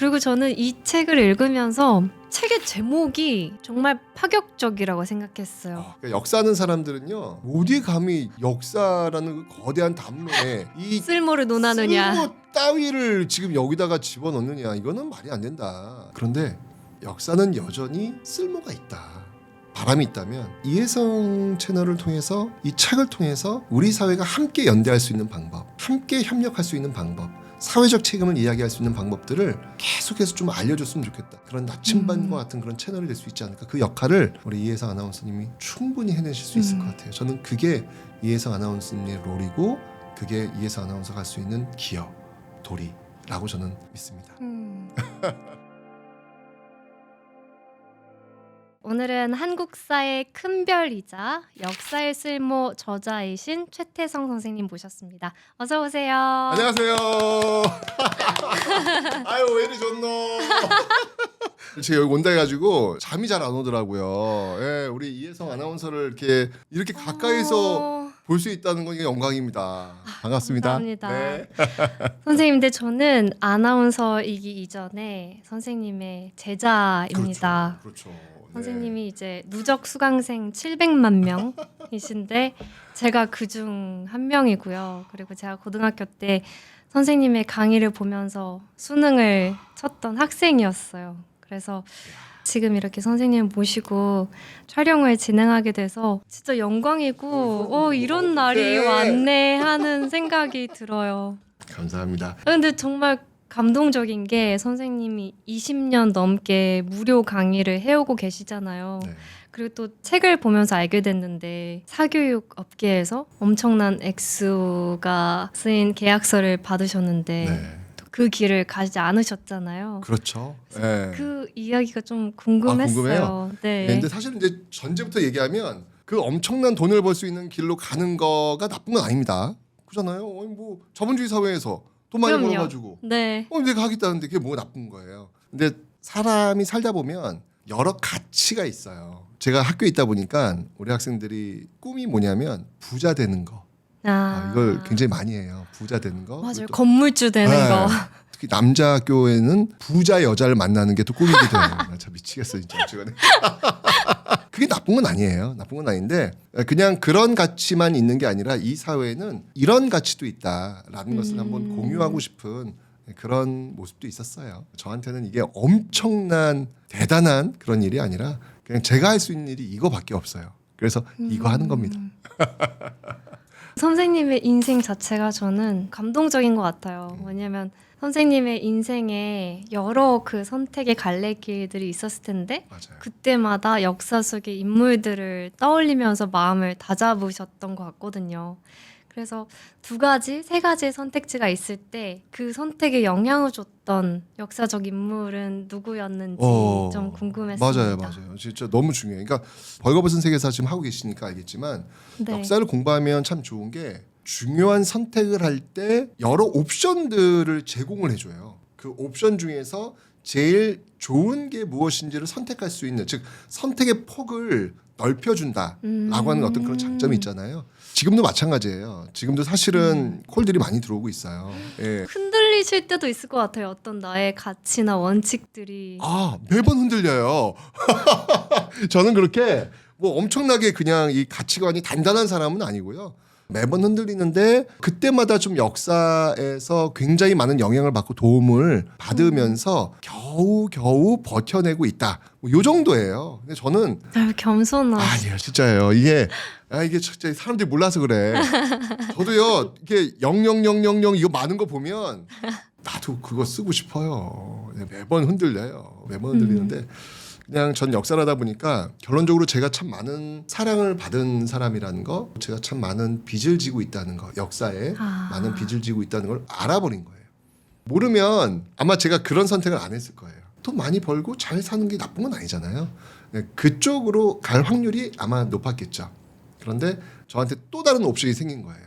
그리고 저는 이 책을 읽으면서 책의 제목이 정말 파격적이라고 생각했어요. 그러니까 역사하는 사람들은요 어디 감히 역사라는 그 거대한 담론에 이 쓸모를 논하느냐. 쓸모 따위를 지금 여기다가 집어넣느냐 이거는 말이 안 된다. 그런데 역사는 여전히 쓸모가 있다. 바람이 있다면 이혜성 채널을 통해서 이 책을 통해서 우리 사회가 함께 연대할 수 있는 방법, 함께 협력할 수 있는 방법, 사회적 책임을 이야기할 수 있는 방법들을 계속해서 좀 알려줬으면 좋겠다. 그런 나침반과 같은 그런 채널이 될 수 있지 않을까. 그 역할을 우리 이혜성 아나운서님이 충분히 해내실 수 있을 것 같아요. 저는 그게 이혜성 아나운서님의 롤이고 그게 이혜성 아나운서가 할 수 있는 기여, 도리라고 저는 믿습니다. 오늘은 한국사의 큰별이자 역사의 쓸모 저자이신 최태성 선생님 모셨습니다. 어서 오세요. 안녕하세요. 아유 왜 이리 좋노. 제가 여기 온다 해가지고 잠이 잘 안 오더라고요. 예, 우리 이혜성 아나운서를 이렇게 가까이서 볼 수 있다는 건 영광입니다. 반갑습니다. 감사합니다. 네. 선생님, 근데 저는 아나운서이기 이전에 선생님의 제자입니다. 그렇죠. 선생님이 이제 누적 수강생 700만 명이신데 제가 그중 한 명이고요. 그리고 제가 고등학교 때 선생님의 강의를 보면서 수능을 쳤던 학생이었어요. 그래서 지금 이렇게 선생님 모시고 촬영을 진행하게 돼서 진짜 영광이고 이런 날이 왔네 하는 생각이 들어요. 감사합니다. 근데 정말 감동적인 게 선생님이 20년 넘게 무료 강의를 해오고 계시잖아요. 네. 그리고 또 책을 보면서 알게 됐는데 사교육 업계에서 엄청난 액수가 쓰인 계약서를 받으셨는데 네. 그 길을 가지 않으셨잖아요. 그렇죠. 네. 그 이야기가 좀 궁금했어요. 궁금해요? 네. 근데 사실은 이제 전제부터 얘기하면 그 엄청난 돈을 벌 수 있는 길로 가는 거가 나쁜 건 아닙니다. 그렇잖아요. 뭐 자본주의 사회에서 돈 많이 그럼요. 벌어가지고 네. 내가 하겠다는데 그게 뭐가 나쁜 거예요. 근데 사람이 살다 보면 여러 가치가 있어요. 제가 학교에 있다 보니까 우리 학생들이 꿈이 뭐냐면 부자 되는 거. 이걸 굉장히 많이 해요. 부자 되는 거. 맞아요. 그리고 또 건물주 되는 거. 특히 남자 학교에는 부자 여자를 만나는 게 또 꿈이기도 해요. 나 참 미치겠어 진짜. 그게 나쁜 건 아니에요. 나쁜 건 아닌데 그냥 그런 가치만 있는 게 아니라 이 사회에는 이런 가치도 있다라는 것을 한번 공유하고 싶은 그런 모습도 있었어요. 저한테는 이게 엄청난 대단한 그런 일이 아니라 그냥 제가 할 수 있는 일이 이거밖에 없어요. 그래서 이거 하는 겁니다. 선생님의 인생 자체가 저는 감동적인 것 같아요. 왜냐하면 선생님의 인생에 여러 그 선택의 갈래길들이 있었을 텐데 맞아요. 그때마다 역사 속의 인물들을 떠올리면서 마음을 다잡으셨던 것 같거든요. 그래서 두 가지, 세 가지의 선택지가 있을 때 그 선택에 영향을 줬던 역사적 인물은 누구였는지 좀 궁금했습니다. 맞아요. 진짜 너무 중요해요. 그러니까 벌거벗은 세계사 지금 하고 계시니까 알겠지만 네. 역사를 공부하면 참 좋은 게 중요한 선택을 할 때 여러 옵션들을 제공을 해줘요. 그 옵션 중에서 제일 좋은 게 무엇인지를 선택할 수 있는, 즉 선택의 폭을 넓혀준다라고 하는 어떤 그런 장점이 있잖아요. 지금도 마찬가지예요. 지금도 사실은 콜들이 많이 들어오고 있어요. 예. 흔들리실 때도 있을 것 같아요. 어떤 나의 가치나 원칙들이. 매번 흔들려요. 저는 그렇게 뭐 엄청나게 그냥 이 가치관이 단단한 사람은 아니고요. 매번 흔들리는데 그때마다 좀 역사에서 굉장히 많은 영향을 받고 도움을 받으면서 겨우 버텨내고 있다. 요 정도예요. 근데 저는 겸손하시. 아니요, 진짜예요. 이게 진짜 사람들이 몰라서 그래. 저도요. 이게 00000 이거 많은 거 보면 나도 그거 쓰고 싶어요. 매번 흔들려요. 매번 흔들리는데 그냥 전 역사를 하다 보니까 결론적으로 제가 참 많은 사랑을 받은 사람이라는 거, 제가 참 많은 빚을 지고 있다는 거, 역사에 많은 빚을 지고 있다는 걸 알아버린 거예요. 모르면 아마 제가 그런 선택을 안 했을 거예요. 돈 많이 벌고 잘 사는 게 나쁜 건 아니잖아요. 그쪽으로 갈 확률이 아마 높았겠죠. 그런데 저한테 또 다른 옵션이 생긴 거예요.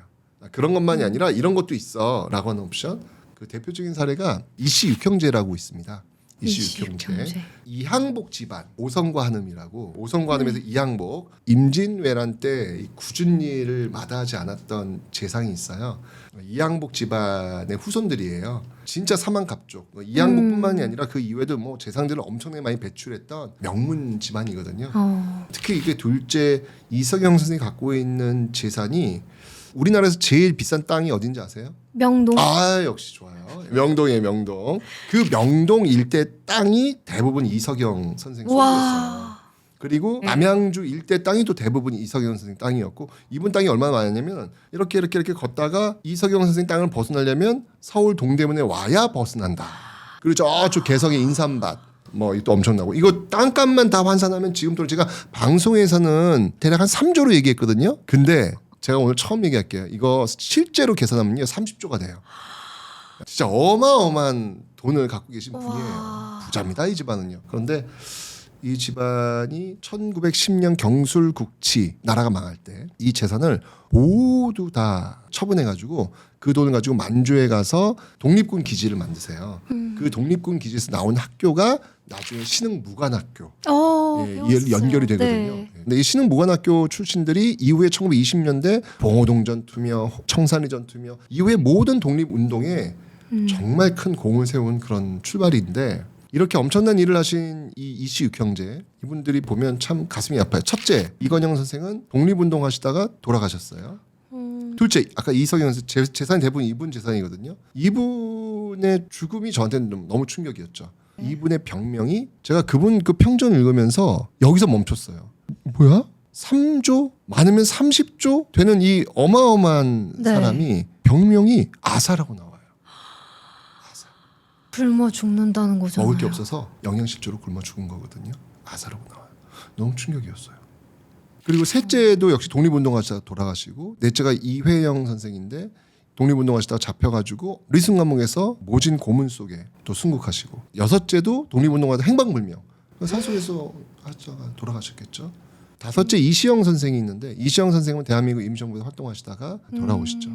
그런 것만이 아니라 이런 것도 있어 라고 하는 옵션. 그 대표적인 사례가 이씨 육형제라고 있습니다. 이시육형제. 이항복 집안 오성과 한음이라고 오성과 한음에서 이항복 임진왜란 때 이 굳은 일을 마다하지 않았던 재상이 있어요. 이항복 집안의 후손들이에요. 진짜 사만갑족. 이항복뿐만이 아니라 그 이외에도 뭐 재상들을 엄청나게 많이 배출했던 명문 집안이거든요. 특히 이게 둘째 이석영 선생이 갖고 있는 재산이 우리나라에서 제일 비싼 땅이 어딘지 아세요? 명동. 아 역시 좋아요. 명동이에요, 명동. 그 명동 일대 땅이 대부분 이석영 선생 소유였어요. 와. 그리고 남양주 일대 땅이 또 대부분 이석영 선생 땅이었고 이분 땅이 얼마나 많았냐면 이렇게 걷다가 이석영 선생 땅을 벗어나려면 서울 동대문에 와야 벗어난다. 그리고 저쪽 개성의 인삼밭 뭐 또 엄청나고 이거 땅값만 다 환산하면 지금 또 제가 방송에서는 대략 한 3조로 얘기했거든요. 근데 제가 오늘 처음 얘기할게요. 이거 실제로 계산하면요 30조가 돼요. 진짜 어마어마한 돈을 갖고 계신 분이에요. 부자입니다 이 집안은요. 그런데 이 집안이 1910년 경술국치 나라가 망할 때 이 재산을 모두 다 처분해가지고 그 돈을 가지고 만주에 가서 독립군 기지를 만드세요. 그 독립군 기지에서 나온 학교가 나중에 신흥무관학교 연결이 되거든요. 네. 근데 이 신흥무관학교 출신들이 이후에 1920년대 봉오동 전투며 청산리 전투며 이후에 모든 독립운동에 정말 큰 공을 세운 그런 출발인데 이렇게 엄청난 일을 하신 이 이시육형제 이분들이 보면 참 가슴이 아파요. 첫째 이건영 선생은 독립운동 하시다가 돌아가셨어요. 둘째 아까 이석영 선생 재산이 대부분 이분 재산이거든요. 이분의 죽음이 저한테는 좀 너무 충격이었죠. 이분의 병명이 제가 그분 그 평전 읽으면서 여기서 멈췄어요. 뭐야? 3조 많으면 30조 되는 이 어마어마한 사람이 병명이 아사라고 나와요. 굶어 죽는다는 거잖아요. 먹을 게 없어서 영양실조로 굶어 죽은 거거든요. 아사라고 나와요. 너무 충격이었어요. 그리고 셋째도 역시 독립운동하시다가 돌아가시고 넷째가 이회영 선생인데 독립운동하시다가 잡혀가지고 리승감옥에서 모진 고문 속에 또 순국하시고 여섯째도 독립운동하다 행방불명 산속에서 하다가 돌아가셨겠죠. 다섯째 이시영 선생이 있는데 이시영 선생은 대한민국 임시정부에서 활동하시다가 돌아오시죠.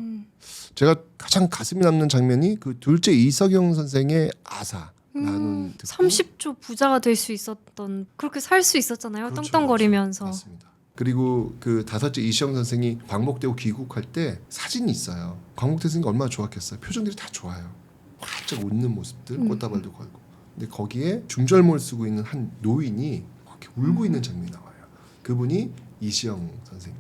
제가 가장 가슴이 남는 장면이 그 둘째 이석영 선생의 아사라는 30조 부자가 될 수 있었던 그렇게 살 수 있었잖아요. 그렇죠, 떵떵거리면서. 그렇죠. 맞습니다. 그리고 그 다섯째 이시영 선생이 광복되고 귀국할 때 사진이 있어요. 광복대 선생이 얼마나 좋았겠어요. 표정들이 다 좋아요. 활짝 웃는 모습들, 꽃다발도 걸고. 근데 거기에 중절모를 쓰고 있는 한 노인이 이렇게 울고 있는 장면이 나와요. 그분이 이시영 선생.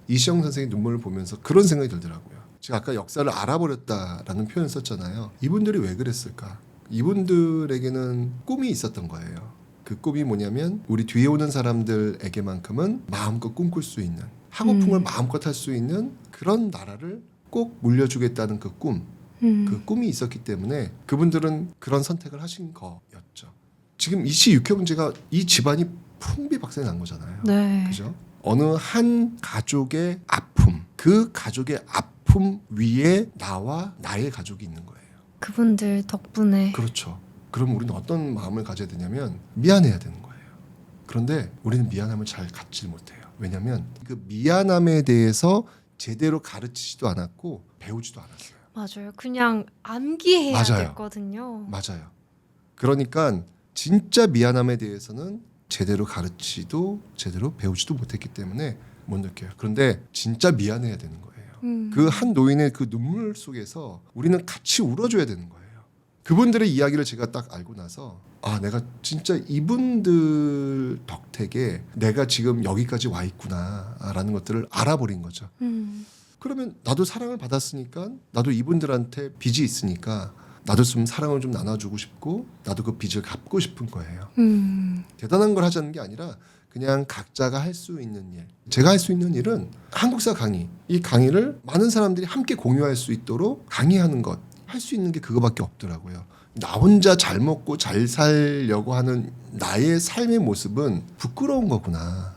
이시영 선생의 눈물을 보면서 그런 생각이 들더라고요. 제가 아까 역사를 알아버렸다라는 표현을 썼잖아요. 이분들이 왜 그랬을까? 이분들에게는 꿈이 있었던 거예요. 그 꿈이 뭐냐면 우리 뒤에 오는 사람들에게만큼은 마음껏 꿈꿀 수 있는 하고풍을 마음껏 할 수 있는 그런 나라를 꼭 물려주겠다는 그 꿈. 그 꿈이 있었기 때문에 그분들은 그런 선택을 하신 거였죠. 지금 이시육형제가 이 집안이 풍비박산이 난 거잖아요. 네. 그죠? 어느 한 가족의 아픔, 그 가족의 아픔 위에 나와 나의 가족이 있는 거예요. 그분들 덕분에. 그렇죠. 그럼 우리는 어떤 마음을 가져야 되냐면 미안해야 되는 거예요. 그런데 우리는 미안함을 잘 갖지 못해요. 왜냐하면 그 미안함에 대해서 제대로 가르치지도 않았고 배우지도 않았어요. 맞아요. 그냥 암기해야 맞아요. 됐거든요. 맞아요. 그러니까 진짜 미안함에 대해서는 제대로 가르치도 제대로 배우지도 못했기 때문에 못 느껴요. 그런데 진짜 미안해야 되는 거예요. 그 한 노인의 그 눈물 속에서 우리는 같이 울어줘야 되는 거예요. 그분들의 이야기를 제가 딱 알고 나서 아 내가 진짜 이분들 덕택에 내가 지금 여기까지 와 있구나라는 것들을 알아버린 거죠. 그러면 나도 사랑을 받았으니까 나도 이분들한테 빚이 있으니까 나도 좀 사랑을 좀 나눠주고 싶고 나도 그 빚을 갚고 싶은 거예요. 대단한 걸 하자는 게 아니라 그냥 각자가 할 수 있는 일. 제가 할 수 있는 일은 한국사 강의. 이 강의를 많은 사람들이 함께 공유할 수 있도록 강의하는 것. 할 수 있는 게 그거밖에 없더라고요. 나 혼자 잘 먹고 잘 살려고 하는 나의 삶의 모습은 부끄러운 거구나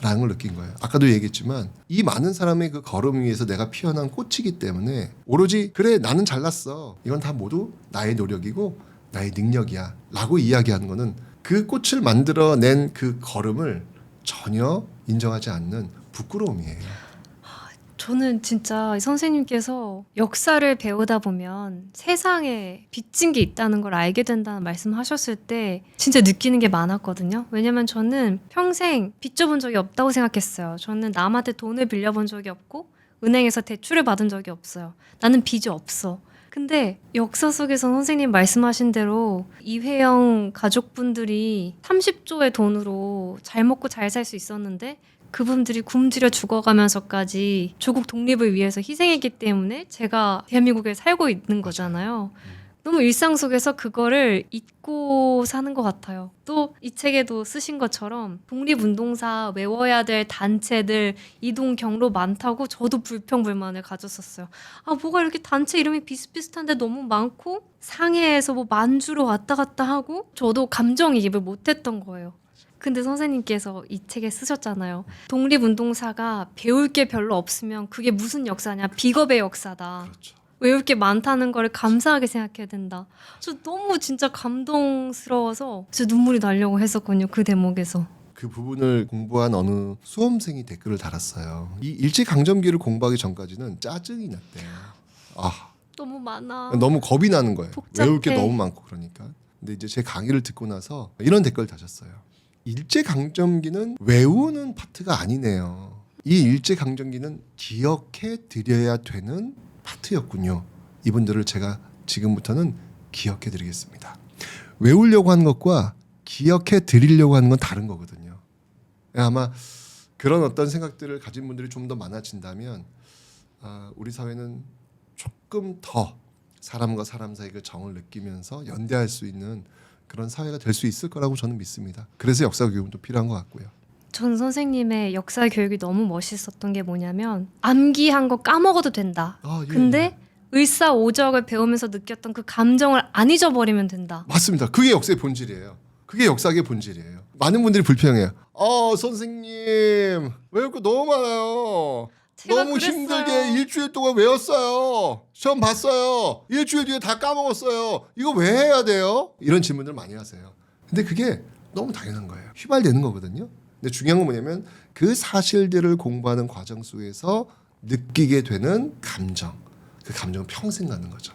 라는 걸 느낀 거예요. 아까도 얘기했지만 이 많은 사람의 그 걸음 위에서 내가 피어난 꽃이기 때문에 오로지 그래 나는 잘났어. 이건 다 모두 나의 노력이고 나의 능력이야 라고 이야기하는 거는 그 꽃을 만들어낸 그 걸음을 전혀 인정하지 않는 부끄러움이에요. 저는 진짜 이 선생님께서 역사를 배우다 보면 세상에 빚진 게 있다는 걸 알게 된다는 말씀하셨을 때 진짜 느끼는 게 많았거든요. 왜냐면 저는 평생 빚 져본 적이 없다고 생각했어요. 저는 남한테 돈을 빌려본 적이 없고 은행에서 대출을 받은 적이 없어요. 나는 빚이 없어. 근데 역사 속에서 선생님 말씀하신 대로 이회영 가족분들이 30조의 돈으로 잘 먹고 잘 살 수 있었는데 그분들이 굶주려 죽어가면서까지 조국 독립을 위해서 희생했기 때문에 제가 대한민국에 살고 있는 거잖아요. 너무 일상 속에서 그거를 잊고 사는 것 같아요. 또 이 책에도 쓰신 것처럼 독립운동사 외워야 될 단체들 이동 경로 많다고 저도 불평불만을 가졌었어요. 아 뭐가 이렇게 단체 이름이 비슷비슷한데 너무 많고 상해에서 뭐 만주로 왔다 갔다 하고 저도 감정이입을 못했던 거예요. 근데 선생님께서 이 책에 쓰셨잖아요. 독립운동사가 배울 게 별로 없으면 그게 무슨 역사냐. 비겁의 역사다. 그렇죠. 외울 게 많다는 걸 감사하게 생각해야 된다. 저 너무 진짜 감동스러워서 진짜 눈물이 나려고 했었거든요. 그 대목에서. 그 부분을 공부한 어느 수험생이 댓글을 달았어요. 이 일제강점기를 공부하기 전까지는 짜증이 났대요. 아, 너무 많아. 너무 겁이 나는 거예요. 복잡해. 외울 게 너무 많고 그러니까. 근데 이제 제 강의를 듣고 나서 이런 댓글을 다셨어요. 일제강점기는 외우는 파트가 아니네요. 이 일제강점기는 기억해 드려야 되는 파트였군요. 이분들을 제가 지금부터는 기억해 드리겠습니다. 외우려고 하는 것과 기억해 드리려고 하는 건 다른 거거든요. 아마 그런 어떤 생각들을 가진 분들이 좀 더 많아진다면 우리 사회는 조금 더 사람과 사람 사이 그 정을 느끼면서 연대할 수 있는 그런 사회가 될 수 있을 거라고 저는 믿습니다. 그래서 역사 교육은 또 필요한 것 같고요. 전 선생님의 역사 교육이 너무 멋있었던 게 뭐냐면 암기한 거 까먹어도 된다. 아, 예, 근데 을사오적을 배우면서 느꼈던 그 감정을 안 잊어버리면 된다. 맞습니다. 그게 역사의 본질이에요. 그게 역사의 본질이에요. 많은 분들이 불평해요. 선생님 외울 거 너무 많아요. 제가 너무 그랬어요. 힘들게 일주일 동안 외웠어요. 시험 봤어요. 일주일 뒤에 다 까먹었어요. 이거 왜 해야 돼요? 이런 질문들 많이 하세요. 근데 그게 너무 당연한 거예요. 휘발되는 거거든요. 근데 중요한 건 뭐냐면 그 사실들을 공부하는 과정 속에서 느끼게 되는 감정. 그 감정은 평생 가는 거죠.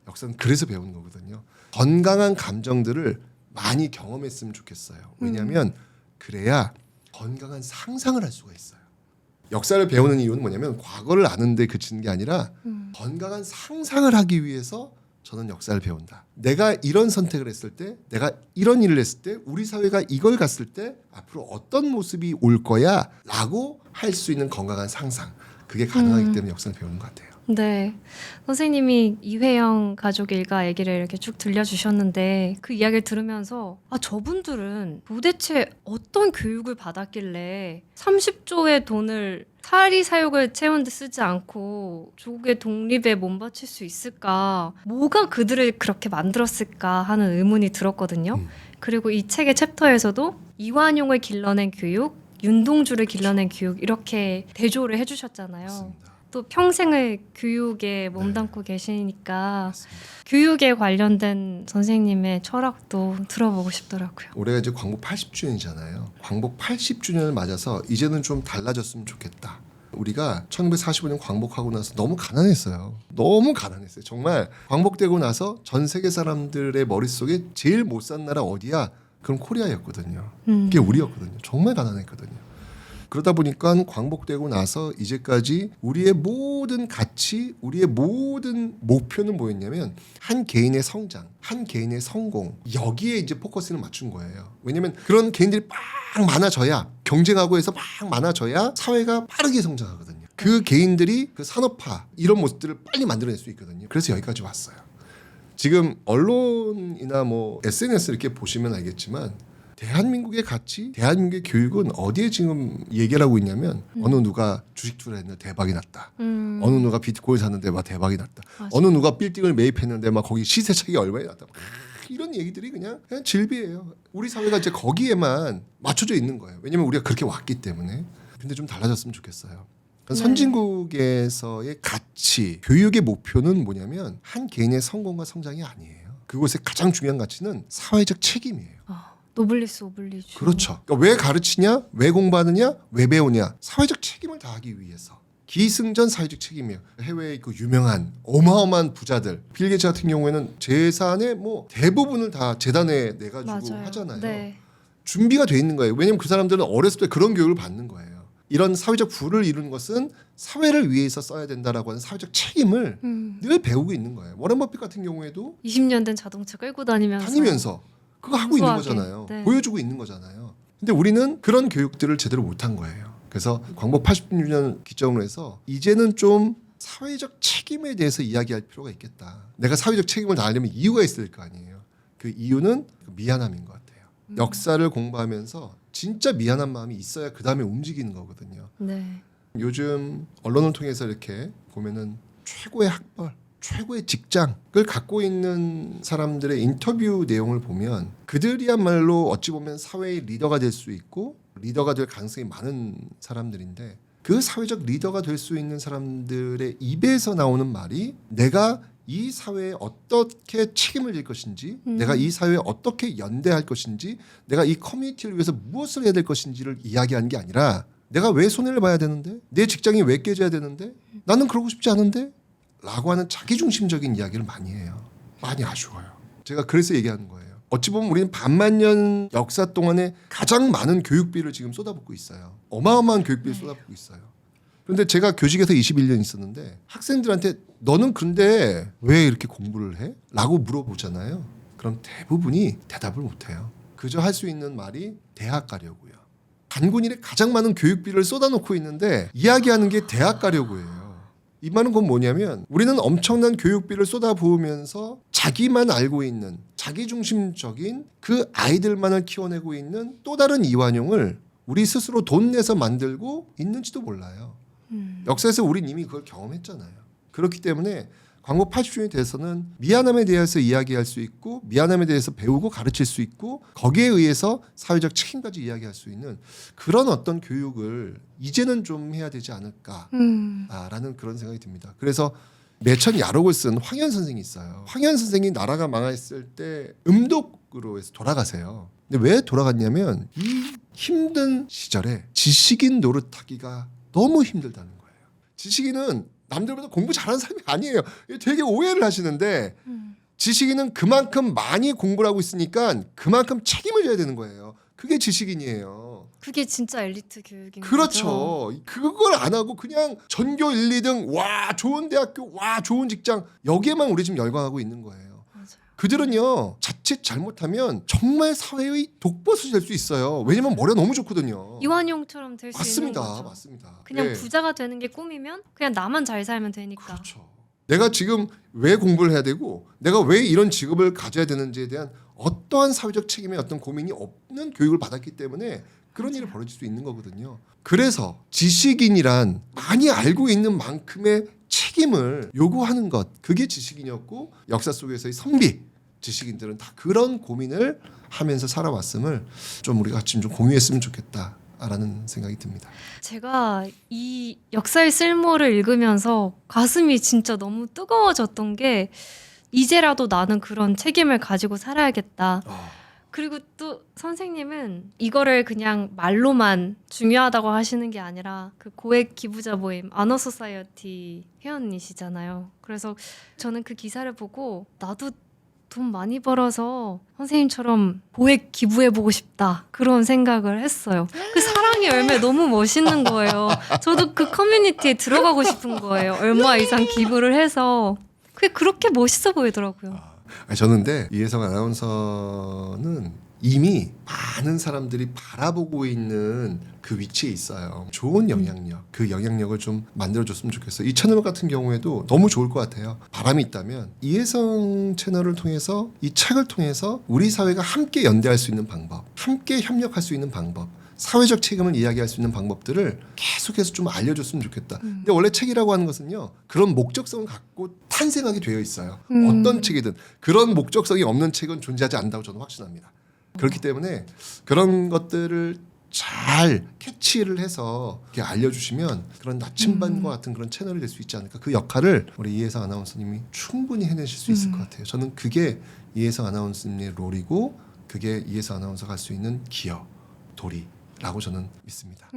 역사는 그래서 배우는 거거든요. 건강한 감정들을 많이 경험했으면 좋겠어요. 왜냐하면 그래야 건강한 상상을 할 수가 있어요. 역사를 배우는 이유는 뭐냐면 과거를 아는데 그치는 게 아니라 건강한 상상을 하기 위해서 저는 역사를 배운다. 내가 이런 선택을 했을 때, 내가 이런 일을 했을 때, 우리 사회가 이걸 갔을 때 앞으로 어떤 모습이 올 거야 라고 할 수 있는 건강한 상상. 그게 가능하기 때문에 역사를 배우는 것 같아요. 네. 선생님이 이회영 가족 일가 얘기를 이렇게 쭉 들려주셨는데 그 이야기를 들으면서 저분들은 도대체 어떤 교육을 받았길래 30조의 돈을 사리사욕을 채우는 데 쓰지 않고 조국의 독립에 몸바칠 수 있을까? 뭐가 그들을 그렇게 만들었을까 하는 의문이 들었거든요. 그리고 이 책의 챕터에서도 이완용을 길러낸 교육, 윤동주를 길러낸 교육 이렇게 대조를 해주셨잖아요. 맞습니다. 또 평생을 교육에 몸담고 계시니까 맞습니다. 교육에 관련된 선생님의 철학도 들어보고 싶더라고요. 올해가 이제 광복 80주년이잖아요. 광복 80주년을 맞아서 이제는 좀 달라졌으면 좋겠다. 우리가 1945년 광복하고 나서 너무 가난했어요. 너무 가난했어요. 정말 광복되고 나서 전 세계 사람들의 머릿속에 제일 못 산 나라 어디야? 그럼 코리아였거든요. 그게 우리였거든요. 정말 가난했거든요. 그러다 보니까 광복되고 나서 이제까지 우리의 모든 가치, 우리의 모든 목표는 뭐였냐면 한 개인의 성장, 한 개인의 성공 여기에 이제 포커스를 맞춘 거예요. 왜냐하면 그런 개인들이 막 많아져야 경쟁하고 해서 막 많아져야 사회가 빠르게 성장하거든요. 그 개인들이 그 산업화 이런 모습들을 빨리 만들어낼 수 있거든요. 그래서 여기까지 왔어요. 지금 언론이나 뭐 SNS 이렇게 보시면 알겠지만 대한민국의 가치, 대한민국의 교육은 어디에 지금 얘기를 하고 있냐면 어느 누가 주식 투자했는데 대박이 났다. 어느 누가 비트코인 샀는데 막 대박이 났다. 맞아. 어느 누가 빌딩을 매입했는데 막 거기 시세 차익이 얼마나 났다. 이런 얘기들이 그냥 질비해요. 우리 사회가 이제 거기에만 맞춰져 있는 거예요. 왜냐면 우리가 그렇게 왔기 때문에. 근데 좀 달라졌으면 좋겠어요. 네. 선진국에서의 가치, 교육의 목표는 뭐냐면 한 개인의 성공과 성장이 아니에요. 그곳의 가장 중요한 가치는 사회적 책임이에요. 노블리스 오블리주. 그렇죠. 그러니까 왜 가르치냐, 왜 공부하느냐, 왜 배우냐. 사회적 책임을 다하기 위해서 기승전 사회적 책임이에요. 해외의 그 유명한 어마어마한 부자들, 빌 게이츠 같은 경우에는 재산의 뭐 대부분을 다 재단에 내가지고 맞아요. 하잖아요. 네. 준비가 돼 있는 거예요. 왜냐하면 그 사람들은 어렸을 때 그런 교육을 받는 거예요. 이런 사회적 부를 이루는 것은 사회를 위해서 써야 된다라고 하는 사회적 책임을 늘 배우고 있는 거예요. 워런 버핏 같은 경우에도 20년 된 자동차 끌고 다니면서 그거 하고 있는 우수하게, 거잖아요. 네. 보여주고 있는 거잖아요. 근데 우리는 그런 교육들을 제대로 못한 거예요. 그래서 광복 80주년 기점으로 해서 이제는 좀 사회적 책임에 대해서 이야기할 필요가 있겠다. 내가 사회적 책임을 다하려면 이유가 있을 거 아니에요. 그 이유는 미안함인 것 같아요. 역사를 공부하면서 진짜 미안한 마음이 있어야 그 다음에 움직이는 거거든요. 네. 요즘 언론을 통해서 이렇게 보면은 최고의 학벌, 최고의 직장을 갖고 있는 사람들의 인터뷰 내용을 보면 그들이야말로 어찌 보면 사회의 리더가 될 수 있고 리더가 될 가능성이 많은 사람들인데 그 사회적 리더가 될 수 있는 사람들의 입에서 나오는 말이 내가 이 사회에 어떻게 책임을 질 것인지 내가 이 사회에 어떻게 연대할 것인지 내가 이 커뮤니티를 위해서 무엇을 해야 될 것인지를 이야기하는 게 아니라 내가 왜 손해를 봐야 되는데 내 직장이 왜 깨져야 되는데 나는 그러고 싶지 않은데 라고 하는 자기중심적인 이야기를 많이 해요. 많이 아쉬워요. 제가 그래서 얘기하는 거예요. 어찌 보면 우리는 반만년 역사 동안에 가장 많은 교육비를 지금 쏟아붓고 있어요. 어마어마한 교육비를 쏟아붓고 있어요. 그런데 제가 교직에서 21년 있었는데 학생들한테 너는 근데 왜 이렇게 공부를 해? 라고 물어보잖아요. 그럼 대부분이 대답을 못해요. 그저 할 수 있는 말이 대학 가려고요. 단군일에 가장 많은 교육비를 쏟아놓고 있는데 이야기하는 게 대학 가려고예요. 이 말은 그건 뭐냐면 우리는 엄청난 교육비를 쏟아부으면서 자기만 알고 있는 자기중심적인 그 아이들만을 키워내고 있는 또 다른 이완용을 우리 스스로 돈 내서 만들고 있는지도 몰라요. 역사에서 우린 이미 그걸 경험했잖아요. 그렇기 때문에 광복 80주년에 대해서는 미안함에 대해서 이야기할 수 있고 미안함에 대해서 배우고 가르칠 수 있고 거기에 의해서 사회적 책임까지 이야기할 수 있는 그런 어떤 교육을 이제는 좀 해야 되지 않을까라는 그런 생각이 듭니다. 그래서 매천 야록을 쓴 황현 선생이 있어요. 황현 선생이 나라가 망했을 때 음독으로 해서 돌아가세요. 근데 왜 돌아갔냐면 이 힘든 시절에 지식인 노릇하기가 너무 힘들다는 거예요. 지식인은 남들보다 공부 잘하는 사람이 아니에요. 되게 오해를 하시는데 지식인은 그만큼 많이 공부를 하고 있으니까 그만큼 책임을 져야 되는 거예요. 그게 지식인이에요. 그게 진짜 엘리트 교육인 거죠. 그렇죠. 그걸 안 하고 그냥 전교 1, 2등 와 좋은 대학교 와 좋은 직장 여기에만 우리 지금 열광하고 있는 거예요. 맞아요. 그들은요 자칫 잘못하면 정말 사회의 독버섯이 될 수 있어요. 왜냐면 머리가 너무 좋거든요. 이완용처럼 될 수 있는 거죠. 맞습니다. 그냥 예. 부자가 되는 게 꿈이면 그냥 나만 잘 살면 되니까. 그렇죠. 내가 지금 왜 공부를 해야 되고 내가 왜 이런 직업을 가져야 되는지에 대한 어떠한 사회적 책임의 어떤 고민이 없는 교육을 받았기 때문에 그런 일이 벌어질 수 있는 거거든요. 그래서 지식인이란 많이 알고 있는 만큼의 책임을 요구하는 것 그게 지식인이었고 역사 속에서의 선비 지식인들은 다 그런 고민을 하면서 살아왔음을 좀 우리가 같이 좀 공유했으면 좋겠다라는 생각이 듭니다. 제가 이 역사의 쓸모를 읽으면서 가슴이 진짜 너무 뜨거워졌던 게 이제라도 나는 그런 책임을 가지고 살아야겠다. 그리고 또 선생님은 이거를 그냥 말로만 중요하다고 하시는 게 아니라 그 고액 기부자 모임 아너 소사이어티 회원이시잖아요. 그래서 저는 그 기사를 보고 나도 돈 많이 벌어서 선생님처럼 고액 기부해보고 싶다 그런 생각을 했어요. 그 사랑의 열매 너무 멋있는 거예요. 저도 그 커뮤니티에 들어가고 싶은 거예요. 얼마 이상 기부를 해서 그게 그렇게 멋있어 보이더라고요. 저는 근데 이혜성 아나운서는 이미 많은 사람들이 바라보고 있는 그 위치에 있어요. 좋은 영향력, 그 영향력을 좀 만들어줬으면 좋겠어요. 이 채널 같은 경우에도 너무 좋을 것 같아요. 바람이 있다면 이혜성 채널을 통해서 이 책을 통해서 우리 사회가 함께 연대할 수 있는 방법, 함께 협력할 수 있는 방법, 사회적 책임을 이야기할 수 있는 방법들을 계속해서 좀 알려줬으면 좋겠다. 근데 원래 책이라고 하는 것은요. 그런 목적성을 갖고 탄생하게 되어 있어요. 어떤 책이든 그런 목적성이 없는 책은 존재하지 않는다고 저는 확신합니다. 그렇기 때문에 그런 것들을 잘 캐치를 해서 이렇게 알려주시면 그런 나침반과 같은 그런 채널이 될 수 있지 않을까. 그 역할을 우리 이혜성 아나운서님이 충분히 해내실 수 있을 것 같아요. 저는 그게 이혜성 아나운서님의 롤이고 그게 이혜성 아나운서가 할 수 있는 기여, 도리라고 라고 저는 믿습니다.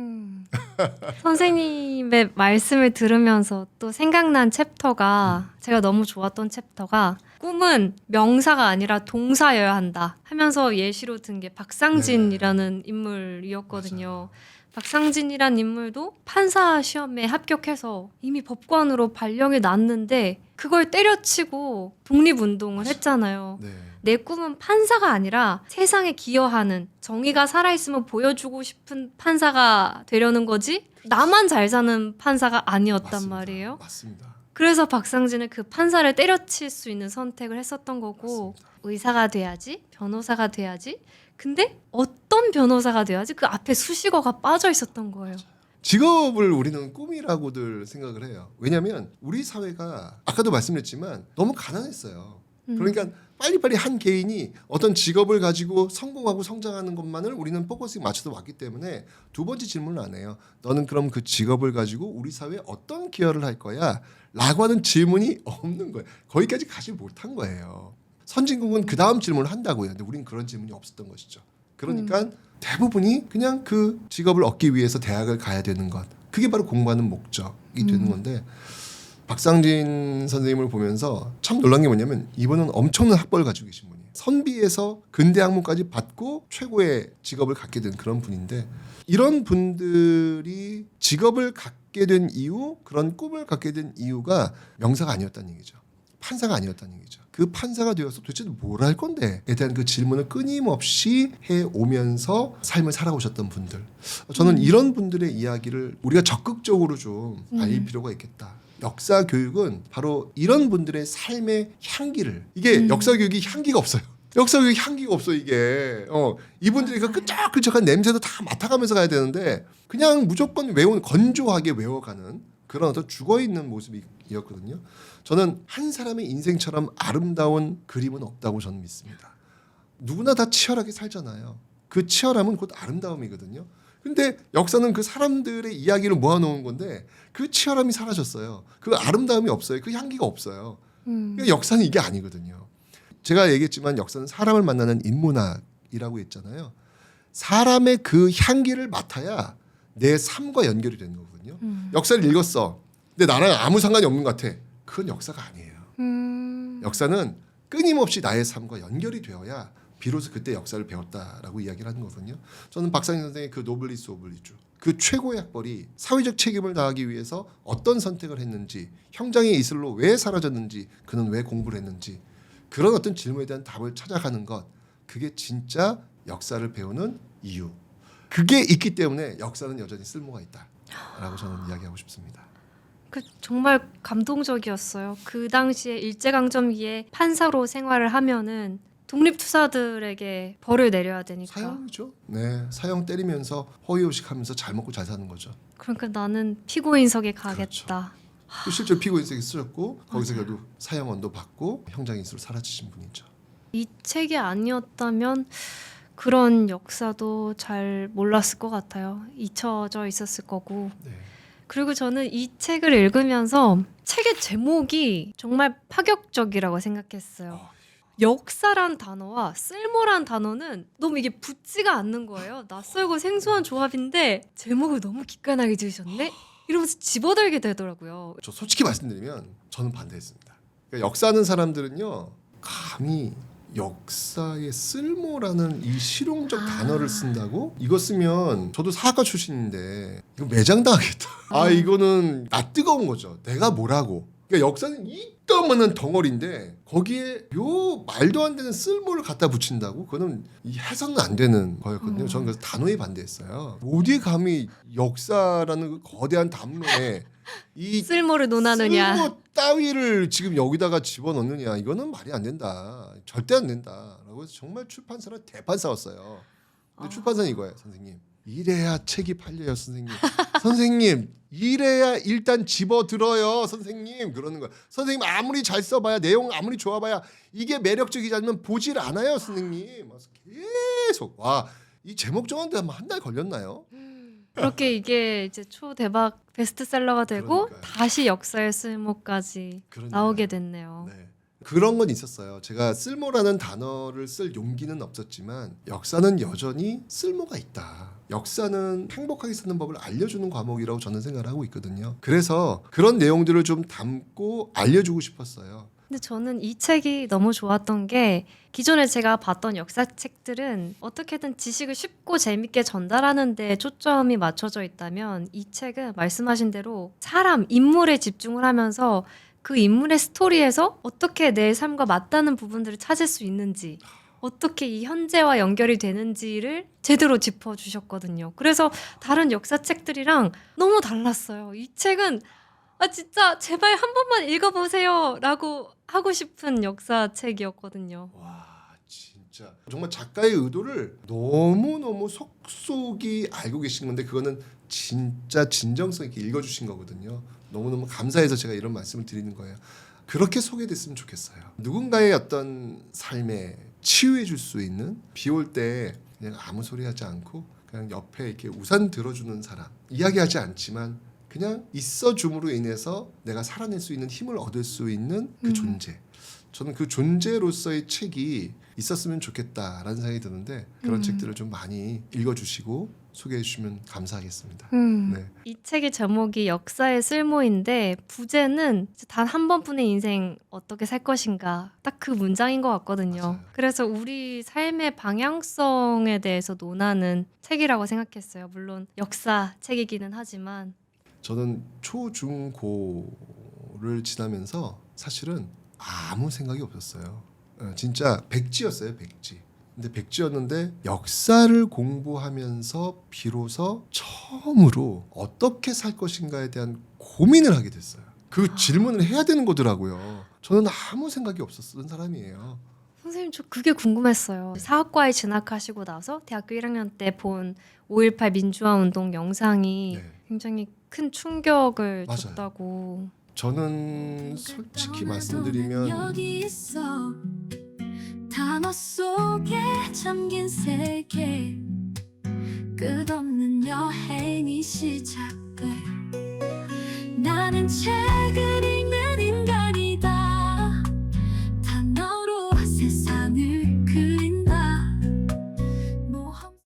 선생님의 말씀을 들으면서 또 생각난 챕터가 제가 너무 좋았던 챕터가 꿈은 명사가 아니라 동사여야 한다 하면서 예시로 든 게 박상진이라는 인물이었거든요. 박상진이란 인물도 판사 시험에 합격해서 이미 법관으로 발령이 났는데 그걸 때려치고 독립운동을 했잖아요. 네. 내 꿈은 판사가 아니라 세상에 기여하는 정의가 살아있으면 보여주고 싶은 판사가 되려는 거지 나만 잘 사는 판사가 아니었단 맞습니다. 말이에요. 맞습니다. 그래서 박상진은 그 판사를 때려칠 수 있는 선택을 했었던 거고 맞습니다. 의사가 돼야지 변호사가 돼야지 근데 어떤 변호사가 돼야지 그 앞에 수식어가 빠져 있었던 거예요. 직업을 우리는 꿈이라고들 생각을 해요. 왜냐하면 우리 사회가 아까도 말씀드렸지만 너무 가난했어요. 그러니까 빨리빨리 한 개인이 어떤 직업을 가지고 성공하고 성장하는 것만을 우리는 포커스에 맞춰서 왔기 때문에 두 번째 질문을 안 해요. 너는 그럼 그 직업을 가지고 우리 사회에 어떤 기여를 할 거야? 라고 하는 질문이 없는 거예요. 거기까지 가지 못한 거예요. 선진국은 그 다음 질문을 한다고요. 근데 우리는 그런 질문이 없었던 것이죠. 그러니까 대부분이 그냥 그 직업을 얻기 위해서 대학을 가야 되는 것. 그게 바로 공부하는 목적이 되는 건데 박상진 선생님을 보면서 참 놀란 게 뭐냐면 이분은 엄청난 학벌을 가지고 계신 분이에요. 선비에서 근대 학문까지 받고 최고의 직업을 갖게 된 그런 분인데 이런 분들이 직업을 갖게 된 이유, 그런 꿈을 갖게 된 이유가 명사가 아니었다는 얘기죠. 판사가 아니었다는 얘기죠. 그 판사가 되어서 도대체 뭘 할 건데에 대한 그 질문을 끊임없이 해오면서 삶을 살아오셨던 분들. 저는 이런 분들의 이야기를 우리가 적극적으로 좀 알릴 필요가 있겠다. 역사 교육은 바로 이런 분들의 삶의 향기를 이게 역사 교육이 향기가 없어요. 역사 교육이 향기가 없어 이게. 이분들이 그 끈적끈적한 냄새도 다 맡아가면서 가야 되는데 그냥 무조건 건조하게 외워가는 그런 어떤 죽어있는 모습이었거든요. 저는 한 사람의 인생처럼 아름다운 그림은 없다고 저는 믿습니다. 누구나 다 치열하게 살잖아요. 그 치열함은 곧 아름다움이거든요. 근데 역사는 그 사람들의 이야기를 모아놓은 건데 그 치열함이 사라졌어요. 그 아름다움이 없어요. 그 향기가 없어요. 그러니까 역사는 이게 아니거든요. 제가 얘기했지만 역사는 사람을 만나는 인문학이라고 했잖아요. 사람의 그 향기를 맡아야 내 삶과 연결이 되는 거거든요. 역사를 읽었어. 근데 나랑 아무 상관이 없는 것 같아. 그건 역사가 아니에요. 역사는 끊임없이 나의 삶과 연결이 되어야 비로소 그때 역사를 배웠다라고 이야기를 하는 거거든요. 저는 박상진 선생의 그 노블리스 오블리주, 그 최고의 학벌이 사회적 책임을 다하기 위해서 어떤 선택을 했는지, 형장의 이슬로 왜 사라졌는지, 그는 왜 공부를 했는지 그런 어떤 질문에 대한 답을 찾아가는 것, 그게 진짜 역사를 배우는 이유. 그게 있기 때문에 역사는 여전히 쓸모가 있다라고 저는 이야기하고 싶습니다. 그 정말 감동적이었어요. 그 당시에 일제강점기에 판사로 생활을 하면은 독립투사들에게 벌을 내려야 되니까. 사형이죠. 네, 사형 때리면서 허위호식하면서 잘 먹고 잘 사는 거죠. 그러니까 나는 피고인석에 가겠다. 또 실제로 피고인석에 쓰였고 거기서 결국 사형원도 받고 형장인수로 사라지신 분이죠. 이 책이 아니었다면 그런 역사도 잘 몰랐을 것 같아요. 잊혀져 있었을 거고. 네. 그리고 저는 이 책을 읽으면서 책의 제목이 정말 파격적이라고 생각했어요. 역사란 단어와 쓸모란 단어는 너무 이게 붙지가 않는 거예요. 낯설고 생소한 조합인데 제목을 너무 기깔나게 지으셨네? 이러면서 집어들게 되더라고요. 저 솔직히 말씀드리면 저는 반대했습니다. 그러니까 역사하는 사람들은요, 감히 역사의 쓸모라는 이 실용적 단어를 쓴다고? 이거 쓰면 저도 사학과 출신인데 이거 매장당하겠다. 이거는 나 뜨거운 거죠. 내가 뭐라고. 그러니까 역사는 이따만한 덩어리인데 거기에 요 말도 안 되는 쓸모를 갖다 붙인다고? 그거는 해서는 안 되는 거였거든요. 저는 그래서 단호히 반대했어요. 어디 감히 역사라는 그 거대한 담론에 이 쓸모를 논하느냐. 쓸모 따위를 지금 여기다가 집어넣느냐, 이거는 말이 안 된다. 절대 안 된다라고 해서 정말 출판사랑 대판 싸웠어요. 근데 출판사는 이거예요. 선생님, 이래야 책이 팔려요. 선생님. 선생님, 이래야 일단 집어들어요. 선생님. 그러는 거야. 선생님 아무리 잘 써봐야, 내용 아무리 좋아봐야 이게 매력적이지 않으면 보질 않아요. 선생님. 그래서 계속 이 제목 정하는데 한 달 걸렸나요? 그렇게 이게 이제 초대박 베스트셀러가 되고 그러니까요. 다시 역사의 쓸모까지 그러니까요. 나오게 됐네요. 네. 그런 건 있었어요. 제가 쓸모라는 단어를 쓸 용기는 없었지만 역사는 여전히 쓸모가 있다. 역사는 행복하게 사는 법을 알려주는 과목이라고 저는 생각을 하고 있거든요. 그래서 그런 내용들을 좀 담고 알려주고 싶었어요. 근데 저는 이 책이 너무 좋았던 게 기존에 제가 봤던 역사책들은 어떻게든 지식을 쉽고 재밌게 전달하는 데 초점이 맞춰져 있다면 이 책은 말씀하신 대로 사람, 인물에 집중을 하면서 그 인물의 스토리에서 어떻게 내 삶과 맞닿는 부분들을 찾을 수 있는지 어떻게 이 현재와 연결이 되는지를 제대로 짚어주셨거든요. 그래서 다른 역사책들이랑 너무 달랐어요. 이 책은 진짜 제발 한 번만 읽어보세요 라고 하고 싶은 역사책이었거든요. 와 진짜 정말 작가의 의도를 너무너무 속속이 알고 계신 건데 그거는 진짜 진정성 있게 읽어주신 거거든요. 너무너무 감사해서 제가 이런 말씀을 드리는 거예요. 그렇게 소개됐으면 좋겠어요. 누군가의 어떤 삶에 치유해 줄 수 있는 비 올 때 그냥 아무 소리 하지 않고 그냥 옆에 이렇게 우산 들어주는 사람, 이야기하지 않지만 그냥 있어줌으로 인해서 내가 살아낼 수 있는 힘을 얻을 수 있는 그 존재. 저는 그 존재로서의 책이 있었으면 좋겠다라는 생각이 드는데 그런 책들을 좀 많이 읽어주시고 소개해 주시면 감사하겠습니다. 네. 이 책의 제목이 역사의 쓸모인데 부제는 단 한 번뿐의 인생 어떻게 살 것인가 딱 그 문장인 것 같거든요. 맞아요. 그래서 우리 삶의 방향성에 대해서 논하는 책이라고 생각했어요. 물론 역사 책이기는 하지만 저는 초, 중, 고를 지나면서 사실은 아무 생각이 없었어요. 진짜 백지였어요, 백지. 근데 백지였는데 역사를 공부하면서 비로소 처음으로 어떻게 살 것인가에 대한 고민을 하게 됐어요. 그 질문을 해야 되는 거더라고요. 저는 아무 생각이 없었던 사람이에요. 선생님 저 그게 궁금했어요. 사학과에 진학하시고 나서 대학교 1학년 때 본 5.18 민주화 운동 영상이 네. 굉장히 큰 충격을 맞아요. 줬다고. 저는 솔직히 말씀드리면 여기 있어 단어 속에 잠긴 세계 끝없는 여행이 시작돼 나는 책을